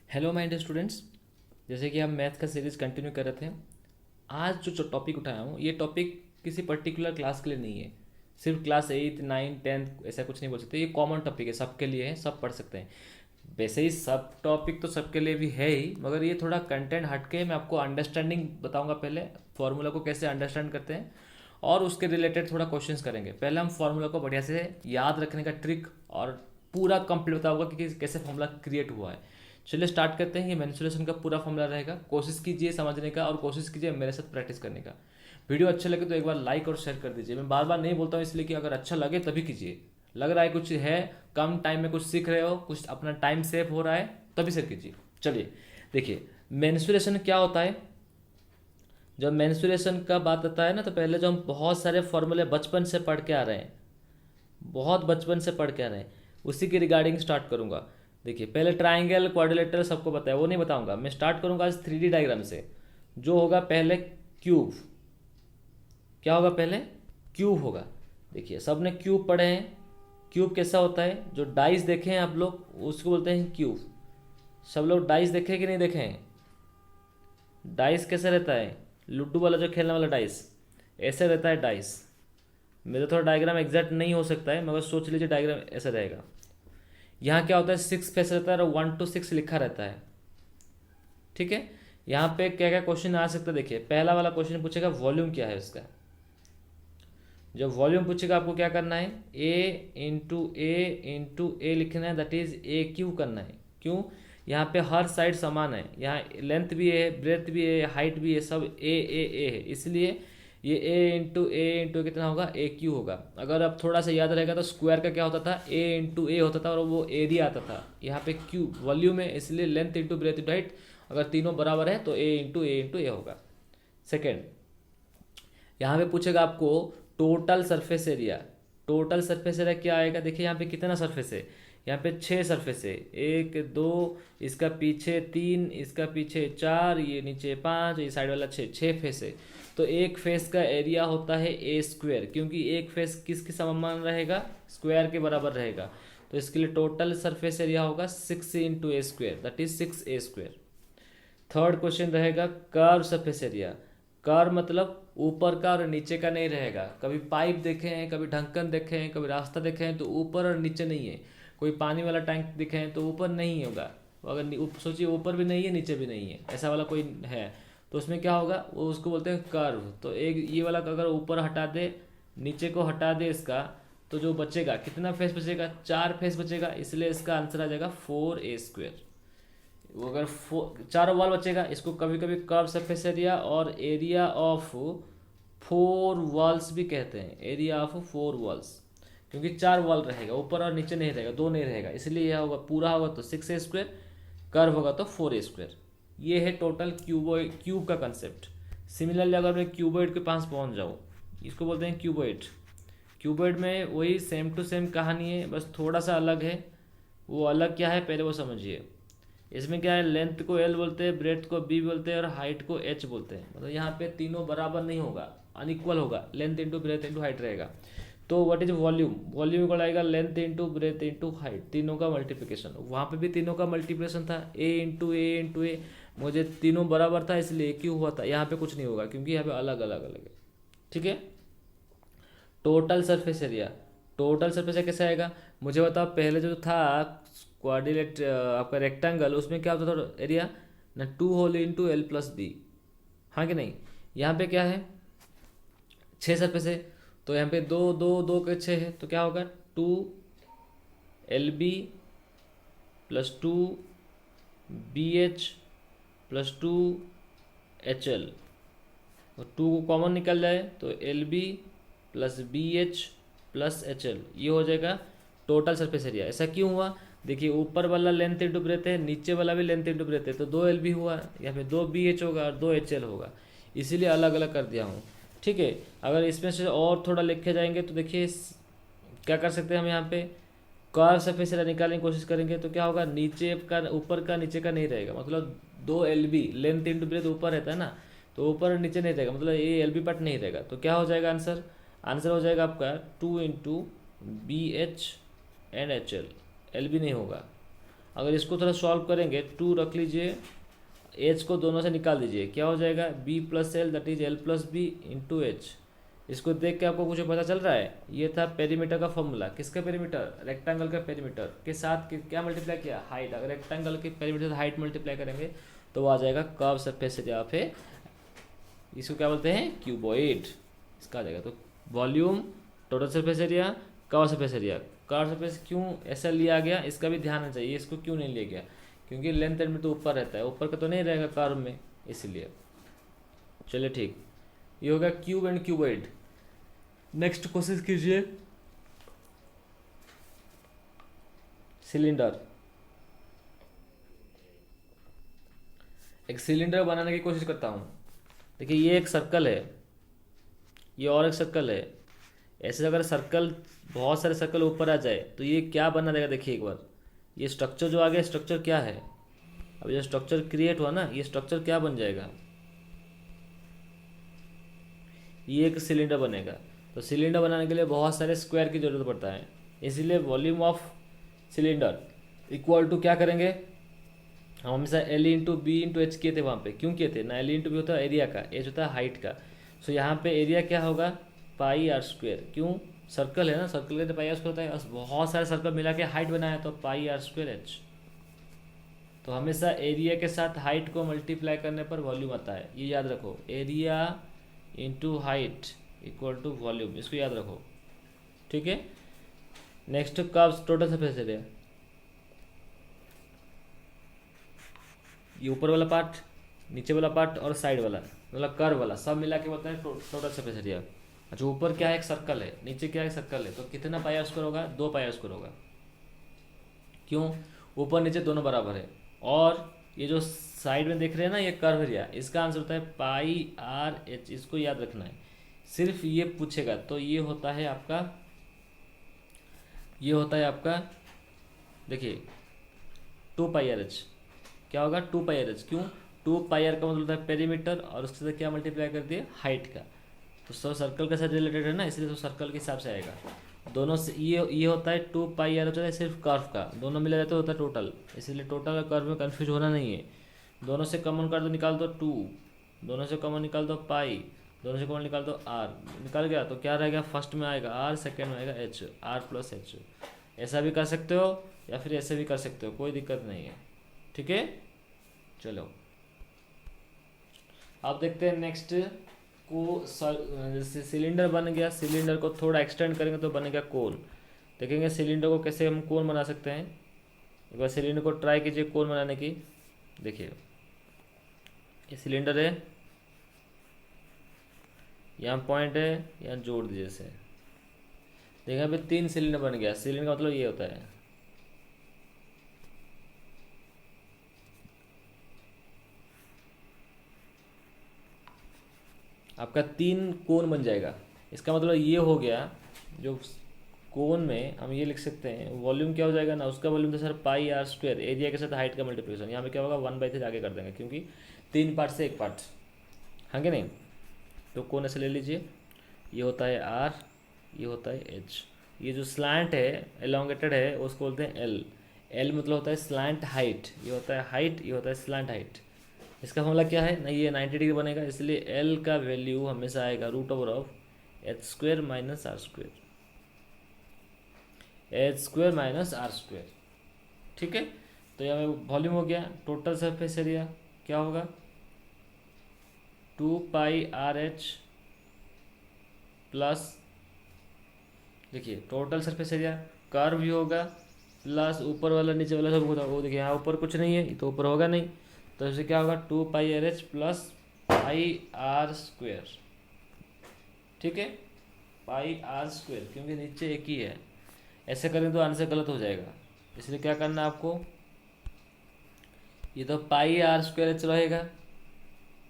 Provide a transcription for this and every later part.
Hello my dear students. जैसे कि हम मैथ का सीरीज़ कंटिन्यू कर रहे थे, आज जो टॉपिक उठाया हूँ ये टॉपिक किसी पर्टिकुलर क्लास के लिए नहीं है। सिर्फ क्लास 8, 9, 10 ऐसा कुछ नहीं बोल सकते। ये कॉमन टॉपिक है, सबके लिए है, सब पढ़ सकते हैं। वैसे ही सब टॉपिक तो सबके लिए भी है ही, मगर ये थोड़ा कंटेंट हटके मैं आपको अंडरस्टैंडिंग बताऊंगा। पहले फार्मूला को कैसे अंडरस्टैंड करते हैं और उसके रिलेटेड थोड़ा क्वेश्चंस करेंगे। पहले हम फार्मूला को बढ़िया से याद रखने का ट्रिक और पूरा कंप्लीट बताऊंगा कि कैसे फार्मूला क्रिएट हुआ है। चलिए स्टार्ट करते हैं। ये मैनिपुलेशन का पूरा फॉर्मूला रहेगा। कोशिश कीजिए समझने का और कोशिश कीजिए मेरे साथ प्रैक्टिस करने का। वीडियो अच्छा लगे तो एक बार लाइक और शेयर कर दीजिए। मैं बार बार नहीं बोलता हूँ इसलिए कि अगर अच्छा लगे तभी कीजिए। लग रहा है कुछ है, कम टाइम में कुछ सीख रहे हो, कुछ अपना टाइम सेव हो रहा है, तभी शेयर कीजिए। चलिए देखिए, मेंस्ट्रुएशन क्या होता है। जब मेंस्ट्रुएशन का बात आता है ना, तो पहले जो हम बहुत सारे फॉर्मूले बचपन से पढ़ के आ रहे हैं, बहुत बचपन से पढ़ के आ रहे हैं, उसी की रिगार्डिंग स्टार्ट करूंगा। देखिए, पहले ट्राइंगल क्वाड्रिलेटरल सबको पता है, वो नहीं बताऊंगा। मैं स्टार्ट करूंगा आज 3D डायग्राम से। जो होगा पहले क्यूब। क्या होगा पहले? क्यूब होगा। देखिए, सबने क्यूब पढ़े हैं। क्यूब कैसा होता है? जो डाइस देखे हैं आप लोग उसको बोलते हैं क्यूब। सब लोग डाइस देखे हैं कि नहीं देखे हैं? डाइस कैसा रहता है? लूडो वाला जो खेलने वाला डाइस, ऐसे रहता है डाइस। मेरा थोड़ा डायग्राम एग्जैक्ट नहीं हो सकता है, मगर सोच लीजिए डायग्राम ऐसा रहेगा। यहाँ क्या होता है? 6 फेस रहता है और 1 to 6 लिखा रहता है। ठीक है। यहाँ पे क्या क्या क्वेश्चन आ सकता है? देखिए, पहला वाला क्वेश्चन पूछेगा वॉल्यूम क्या है उसका। जब वॉल्यूम पूछेगा आपको क्या करना है? ए लिखना है, दैट इज ए क्यू करना है। क्यों? यहाँ पे हर साइड समान है। यहाँ लेंथ भी है, ब्रेथ भी है, हाइट भी है, सब ए है, इसलिए ये ए इंटू कितना होगा? ए क्यू होगा। अगर अब थोड़ा सा याद रहेगा तो स्क्वायर का क्या होता था? ए होता था और वो एरिया आता था। यहाँ पे क्यू वॉल्यूम है, इसलिए length into breadth into height, अगर तीनों बराबर है तो ए इंटू ए होगा। सेकेंड, यहाँ पे पूछेगा आपको total surface area. Total surface area क्या आएगा? देखिए यहाँ पे कितना सरफेस है। यहाँ पे 6 सरफेस है। 1 2, इसका पीछे 3, इसका पीछे 4, ये नीचे 5, ये साइड वाला 6 फेस है। तो एक फेस का एरिया होता है ए स्क्वायर, क्योंकि एक फेस किसके समान रहेगा? स्क्वायर के बराबर रहेगा। तो इसके लिए टोटल सरफेस एरिया होगा 6 × a², that is 6a²। Third question रहेगा कर्व सरफेस एरिया। कर्व मतलब ऊपर का और नीचे का नहीं रहेगा। कभी पाइप देखे हैं, कभी ढक्कन देखे हैं, कभी रास्ता देखे हैं तो ऊपर और नीचे नहीं है। कोई पानी वाला टैंक दिखे हैं तो ऊपर नहीं होगा। अगर सोचिए ऊपर भी नहीं है नीचे भी नहीं है, ऐसा वाला कोई है तो उसमें क्या होगा? वो उसको बोलते हैं कर्व। तो एक ये वाला अगर ऊपर हटा दे, नीचे को हटा दे इसका, तो जो बचेगा कितना फेस बचेगा? 4 फेस बचेगा, इसलिए इसका आंसर आ जाएगा 4a²। वो अगर 4 वॉल बचेगा, इसको कभी कभी कर्व सरफेस एरिया और एरिया ऑफ 4 वॉल्स भी कहते हैं। एरिया ऑफ 4 वॉल्स, क्योंकि 4 वॉल रहेगा, ऊपर और नीचे नहीं रहेगा, दो नहीं रहेगा, इसलिए यह होगा पूरा होगा तो 6a², कर्व होगा तो 4a²। ये है टोटल क्यूब का कंसेप्ट। सिमिलरली अगर मैं क्यूबॉइड के पास पहुंच जाऊँ, इसको बोलते हैं क्यूबॉइड। क्यूबॉइड में वही सेम टू सेम कहानी है, बस थोड़ा सा अलग है। वो अलग क्या है पहले वो समझिए। इसमें क्या है? लेंथ को एल बोलते हैं, ब्रेथ को बी बोलते हैं और हाइट को एच बोलते हैं। मतलब यहाँ पे तीनों बराबर नहीं होगा, अनइक्वल होगा। Length into breadth into height रहेगा। तो what is volume? Volume equal आएगा length into breadth into height, तीनों का मल्टीप्लिकेशन। वहाँ पे भी तीनों का मल्टीप्लिकेशन था, ए इंटू ए। मुझे तीनों बराबर था इसलिए क्यों हुआ था। यहाँ पे कुछ नहीं होगा क्योंकि यहाँ पे अलग अलग अलग है। ठीक है। Total surface area. Total surface area कैसे आएगा? मुझे बताओ, पहले जो था क्वाड्रिलेट आपका रेक्टेंगल, उसमें क्या होता था एरिया? ना 2 होल इंटू L+B। हाँ कि नहीं? यहाँ पे क्या है? 6 सरफेस है, तो यहाँ पे दो दो दो के 6 है, तो क्या होगा? 2LB+2BH+2HL। और 2 को कॉमन निकल जाए तो LB+BH+HL, ये हो जाएगा टोटल सरफेस एरिया। ऐसा क्यों हुआ? देखिए, ऊपर वाला लेंथ इंटू ब्रेथ है, नीचे वाला भी लेंथ इंटू ब्रेथ है, तो 2 LB हुआ, यहाँ पे 2BH होगा और 2HL होगा, इसीलिए अलग अलग कर दिया हूँ। ठीक है। अगर इसमें से और थोड़ा लिखे जाएंगे तो देखिए क्या कर सकते हैं हम। यहाँ पे कर्व सरफेस एरिया निकालने की कोशिश करेंगे तो क्या होगा? नीचे का ऊपर का नीचे का नहीं रहेगा। मतलब 2 LB, लेंथ इंटू ब्रेथ ऊपर रहता है ना, तो ऊपर और नीचे नहीं रहेगा, मतलब ये LB पार्ट नहीं रहेगा। तो क्या हो जाएगा आंसर? आंसर हो जाएगा आपका 2 into BH and HL। LB नहीं होगा। अगर इसको थोड़ा सॉल्व करेंगे, 2 रख लीजिए, एच को दोनों से निकाल दीजिए, क्या हो जाएगा B plus L that is L plus B into H. इसको देख के आपको कुछ पता चल रहा है, ये था पेरीमीटर का फॉर्मूला। किसका पेरीमीटर? रेक्टेंगल का पेरीमीटर के साथ क्या मल्टीप्लाई किया? हाइट। अगर रेक्टेंगल के पेरीमीटर से हाइट मल्टीप्लाई करेंगे तो वो आ जाएगा कर्व सरफेस एरिया ऑफ ए, इसको क्या बोलते हैं? क्यूबॉइड। इसका आ जाएगा तो volume, total surface area, curve surface area. Curve surface क्यों ऐसा लिया गया इसका भी ध्यान रखना चाहिए, इसको क्यों नहीं लिया गया? क्योंकि लेंथ एलिमेंट तो ऊपर रहता है, ऊपर का तो नहीं रहेगा कर्व में, इसलिए। चलिए ठीक, ये होगा क्यूब एंड क्यूबॉइड। नेक्स्ट कोशिश कीजिए सिलेंडर। एक सिलेंडर बनाने की कोशिश करता हूँ। देखिए ये एक सर्कल है, ये और एक सर्कल है। ऐसे अगर सर्कल, बहुत सारे सर्कल ऊपर आ जाए तो ये क्या बना देगा? देखिए एक बार, ये स्ट्रक्चर जो आ गया, स्ट्रक्चर क्या है? अब ये स्ट्रक्चर क्रिएट हुआ ना, ये स्ट्रक्चर क्या बन जाएगा? ये एक सिलेंडर बनेगा। तो सिलेंडर बनाने के लिए बहुत सारे स्क्वायर की जरूरत पड़ता है, इसीलिए volume of cylinder equal to क्या करेंगे हम? हमेशा L into B into H किए थे वहाँ पे। क्यों किए थे ना? एल इंटू बी होता है एरिया का, एच होता है हाइट का। सो यहाँ पे एरिया क्या होगा? पाई आर स्क्वायर। क्यों? सर्कल है ना, सर्कल का तो पाई आर स्क्वायर होता है। बहुत सारे सर्कल मिला के हाइट बनाया तो पाई आर स्क्वायर एच। तो हमेशा एरिया के साथ हाइट को मल्टीप्लाई करने पर वॉल्यूम आता है, ये याद रखो। Area into height equal to volume, इसको याद रखो, ठीक है। Next curve, total surface area. ये ऊपर वाला पार्ट, नीचे वाला पार्ट और साइड वाला, मतलब कर्व वाला, सब मिला के बोलते हैं टोटल सरफेस एरिया। अच्छा, ऊपर क्या है? एक सर्कल है, नीचे क्या है? सर्कल है। तो कितना पाई आर स्क्वायर होगा? 2 पाई आर स्क्वायर होगा। क्यों? ऊपर नीचे दोनों बराबर है। और ये जो साइड में देख रहे हैं ना, ये कर्व एरिया, इसका आंसर होता है पाई आर एच। इसको याद रखना है, सिर्फ ये पूछेगा तो ये होता है आपका, ये होता है आपका, देखिए 2 पाई आर एच। क्या होगा? 2 पाई आर एच। क्यों? 2 पाई आर का मतलब होता है पेरीमीटर, और उसके साथ क्या मल्टीप्लाई कर दिए? हाइट का। तो सब सर्कल के साथ रिलेटेड है ना, इसलिए तो सर्कल के हिसाब से आएगा। दोनों से ये होता है 2 पाई आर होता है सिर्फ कर्व का, दोनों मिला जाते होता है टोटल, इसलिए टोटल कर्व में कन्फ्यूज होना नहीं है। दोनों से कॉमन कर दो, निकाल दो 2, दोनों से कॉमन निकाल दो पाई, दोनों से कॉमन निकाल दो आर। निकल गया तो क्या रहेगा? फर्स्ट में आएगा आर, सेकेंड में आएगा एच, आर प्लस एच। ऐसा भी कर सकते हो या फिर ऐसे भी कर सकते हो, कोई दिक्कत नहीं है, ठीक है। चलो अब देखते हैं नेक्स्ट को। जैसे सिलेंडर बन गया, सिलेंडर को थोड़ा एक्सटेंड करेंगे तो बनेगा कोन। देखेंगे सिलेंडर को कैसे हम कोन बना सकते हैं। एक बार सिलेंडर को ट्राई कीजिए कोन बनाने की। देखिए ये सिलेंडर है, यहाँ पॉइंट है, यहाँ जोड़ दीजिए इसे। देखिए यहाँ पे 3 सिलेंडर बन गया। सिलेंडर का मतलब ये होता है, आपका 3 कोन बन जाएगा। इसका मतलब ये हो गया, जो कोन में हम ये लिख सकते हैं वॉल्यूम क्या हो जाएगा ना, उसका वॉल्यूम तो sir pi R square, area के साथ हाइट का मल्टीप्लिकेशन। यहाँ पे क्या होगा? 1/3 आगे कर देंगे, क्योंकि 3 पार्ट से 1 पार्ट, हाँ कि नहीं। तो कोन ऐसे ले लीजिए, ये होता है आर, ये होता है एच। ये जो स्लैंट है, एलोंगेटेड है, उसको बोलते हैं एल। एल मतलब होता है स्लैंट हाइट, ये होता है हाइट, ये होता है स्लैंट हाइट। इसका फॉर्मूला क्या है ना? ये 90 डिग्री बनेगा, इसलिए एल का वैल्यू हमेशा आएगा √ओवर of H square minus R square, H square minus R square, ठीक है। तो यहाँ वॉल्यूम हो गया। टोटल सरफेस एरिया क्या होगा? 2 पाई आर एच प्लस, देखिए टोटल सरफेस एरिया कर्व भी होगा, प्लस ऊपर वाला नीचे वाला सब होगा। वो देखिए यहाँ ऊपर कुछ नहीं है, तो ऊपर होगा नहीं, तो इससे क्या होगा? 2 pi R H plus pi R square, ठीक है, पाई आर स्क्वायर, क्योंकि नीचे एक ही है। ऐसे करें तो आंसर गलत हो जाएगा, इसलिए क्या करना है आपको? ये तो पाई आर स्क्वायर एच रहेगा,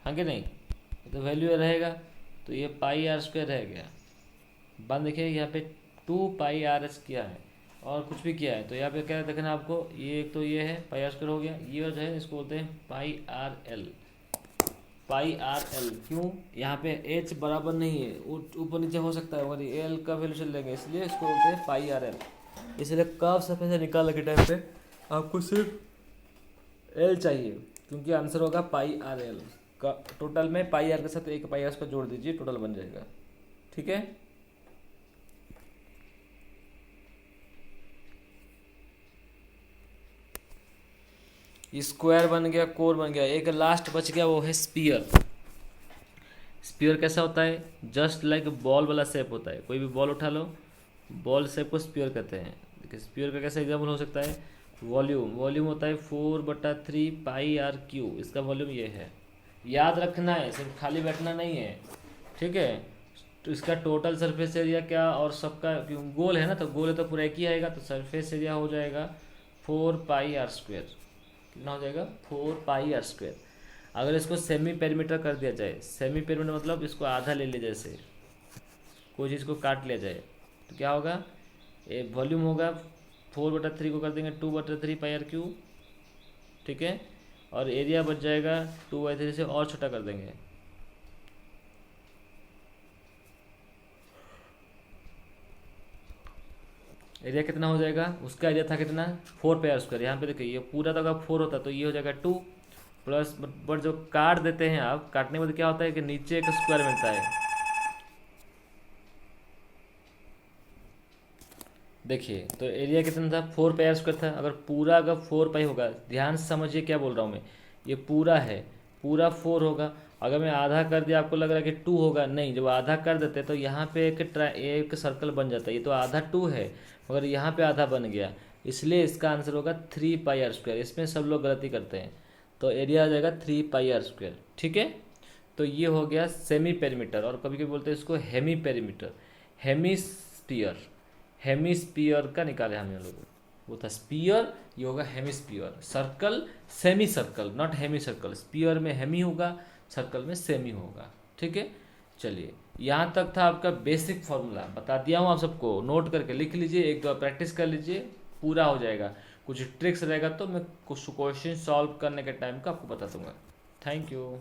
हाँ कि नहीं, ये तो वैल्यू रहेगा, तो ये पाई आर स्क्वायर रह गया। बंद देखिए यहाँ पे 2 पाई आर एच किया है और कुछ भी किया है, तो यहाँ पे क्या देखना आपको? ये एक तो ये है पाई आर स्क्वायर हो गया, ये जो है इसको बोलते हैं पाई आर एल, पाई आर एल। क्यों? यहाँ पे एच बराबर नहीं है, ऊपर नीचे हो सकता है, और एल का वैल्यू चल लेंगे, इसलिए इसको बोलते हैं पाई आर एल। इसलिए कर्व सरफेस से निकालने के टाइम पे आपको सिर्फ एल चाहिए, क्योंकि आंसर होगा पाई आर एल का। टोटल में पाई आर के साथ एक पाई आर उसका जोड़ दीजिए, टोटल बन जाएगा। ठीक है, स्क्वायर बन गया, कोर बन गया, एक लास्ट बच गया, वो है स्पीयर। स्पीयर कैसा होता है? जस्ट लाइक बॉल वाला शेप होता है। कोई भी बॉल उठा लो, बॉल शेप को स्पीयर कहते हैं। देखिए स्पीयर का कैसा एग्जाम्पल हो सकता है? वॉल्यूम, वॉल्यूम होता है 4/3 पाई आर क्यू, इसका वॉल्यूम ये है। याद रखना है, सिर्फ खाली बैठना नहीं है। ठीक है, तो इसका टोटल सरफेस एरिया क्या, और सबका क्यों गोल है ना, तो गोल है तो पूरा एक ही आएगा, तो सरफेस एरिया हो जाएगा 4πr²। कितना हो जाएगा? 4πr²। अगर इसको सेमी पेरीमीटर कर दिया जाए, सेमी पेरीमीटर मतलब इसको आधा ले लिया, जैसे कोई चीज़ को काट लिया जाए, तो क्या होगा? ये वॉल्यूम होगा 4/3 को कर देंगे 2/3πr²। ठीक है, और एरिया बच जाएगा 2/3 से और छोटा कर देंगे। एरिया कितना हो जाएगा? उसका एरिया था कितना? 4πr²। यहाँ पे देखिए, ये पूरा तो अगर 4 होता तो ये हो जाएगा 2 प्लस, बट जो काट देते हैं आप, काटने के बाद क्या होता है कि नीचे एक स्क्वायर मिलता है। देखिए तो एरिया कितना था? 4πr² था। अगर पूरा अगर 4π होगा, ध्यान से समझिए क्या बोल रहा हूँ मैं, ये पूरा है, पूरा 4 होगा। अगर मैं आधा कर दिया, आपको लग रहा है कि 2 होगा, नहीं, जब आधा कर देते तो यहाँ पे एक सर्कल बन जाता है। ये तो आधा 2 है, मगर यहाँ पे आधा बन गया, इसलिए इसका आंसर होगा 3πr²। इसमें सब लोग गलती करते हैं, तो एरिया आ जाएगा 3πr²। ठीक है, तो ये हो गया सेमी पेरीमीटर, और कभी कभी बोलते हैं इसको हेमी पेरीमीटर, हेमिस्फीयर। हेमिस्फीयर का निकाले हम लोग, वो था स्पीयर, ये होगा hemisphere. Circle, semi circle, not hemi circle. Sphere में हेमी होगा, सर्कल में सेमी होगा। ठीक है, चलिए यहाँ तक था आपका बेसिक फॉर्मूला, बता दिया हूँ आप सबको, नोट करके लिख लीजिए, एक दो प्रैक्टिस कर लीजिए, पूरा हो जाएगा। कुछ ट्रिक्स रहेगा तो मैं कुछ क्वेश्चन सॉल्व करने के टाइम का आपको बता दूंगा। Thank you.